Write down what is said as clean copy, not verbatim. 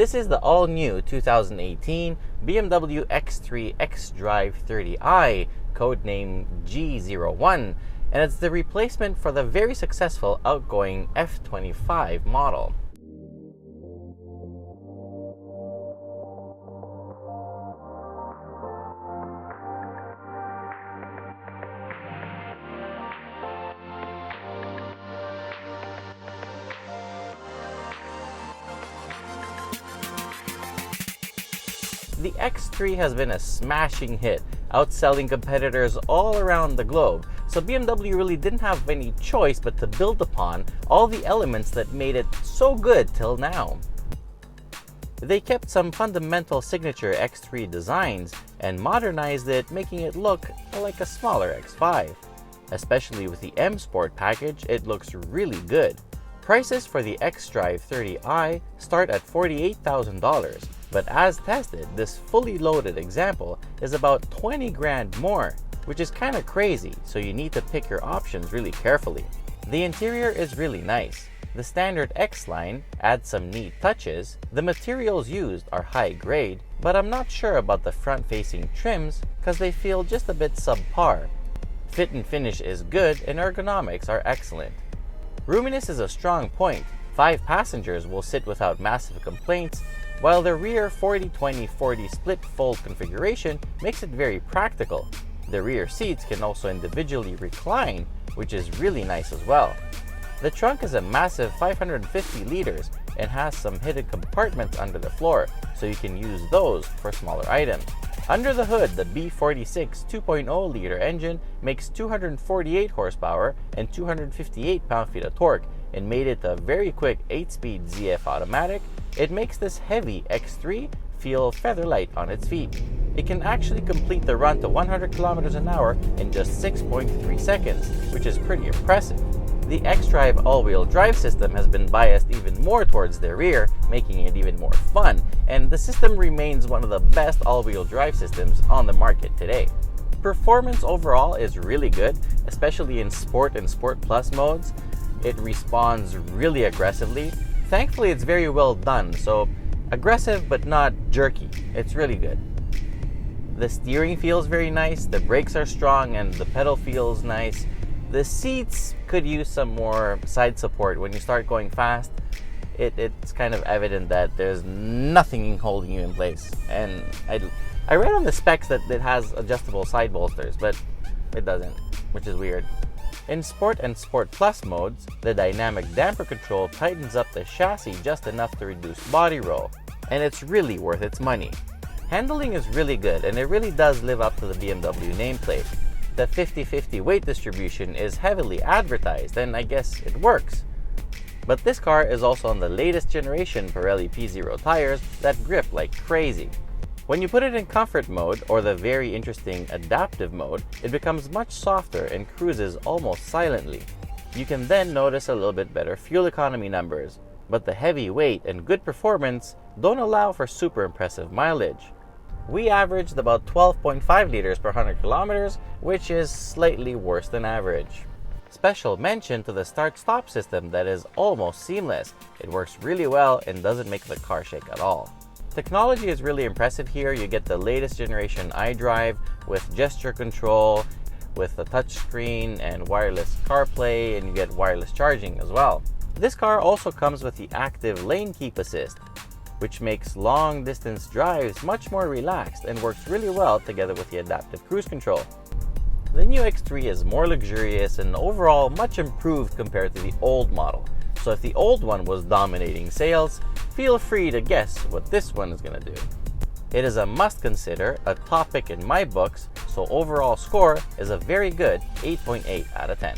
This is the all-new 2018 BMW X3 xDrive30i, codenamed G01, and it's the replacement for the very successful outgoing F25 model. The X3 has been a smashing hit, outselling competitors all around the globe, so BMW really didn't have any choice but to build upon all the elements that made it so good till now. They kept some fundamental signature X3 designs and modernized it, making it look like a smaller X5. Especially with the M Sport package, it looks really good. Prices for the xDrive30i start at $48,000. But as tested, this fully loaded example is about 20 grand more, which is kind of crazy, so you need to pick your options really carefully. The interior is really nice. The standard X line adds some neat touches. The materials used are high grade, but I'm not sure about the front-facing trims because they feel just a bit subpar. Fit and finish is good and ergonomics are excellent. Roominess is a strong point. 5 passengers will sit without massive complaints, while the rear 40-20-40 split fold configuration makes it very practical. The rear seats can also individually recline, which is really nice as well. The trunk is a massive 550 liters and has some hidden compartments under the floor, so you can use those for smaller items. Under the hood, the B46 2.0 liter engine makes 248 horsepower and 258 pound-feet of torque, and made it a very quick 8-speed ZF automatic. It makes this heavy X3 feel feather light on its feet. It can actually complete the run to 100 kilometers an hour in just 6.3 seconds, which is pretty impressive. The xDrive all-wheel drive system has been biased even more towards the rear, making it even more fun, and the system remains one of the best all-wheel drive systems on the market today. Performance overall is really good, especially in Sport and Sport Plus modes. It responds really aggressively. Thankfully, it's very well done, so aggressive but not jerky. It's really good. The steering feels very nice, the brakes are strong, and the pedal feels nice. The seats could use some more side support. When you start going fast, it's kind of evident that there's nothing holding you in place. And I read on the specs that it has adjustable side bolsters, but it doesn't, which is weird. In Sport and Sport Plus modes, the dynamic damper control tightens up the chassis just enough to reduce body roll, and it's really worth its money. Handling is really good, and it really does live up to the BMW nameplate. The 50-50 weight distribution is heavily advertised, and I guess it works. But this car is also on the latest generation Pirelli P0 tires that grip like crazy. When you put it in comfort mode, or the very interesting adaptive mode, it becomes much softer and cruises almost silently. You can then notice a little bit better fuel economy numbers, but the heavy weight and good performance don't allow for super impressive mileage. We averaged about 12.5 liters per 100 kilometers, which is slightly worse than average. Special mention to the start-stop system that is almost seamless. It works really well and doesn't make the car shake at all. Technology is really impressive here. You get the latest generation iDrive with gesture control, with a touchscreen and wireless CarPlay, and you get wireless charging as well. This car also comes with the active lane keep assist, which makes long distance drives much more relaxed and works really well together with the adaptive cruise control. The new X3 is more luxurious and overall much improved compared to the old model. So if the old one was dominating sales, feel free to guess what this one is going to do. It is a must consider, a top pick in my books, so overall score is a very good 8.8 out of 10.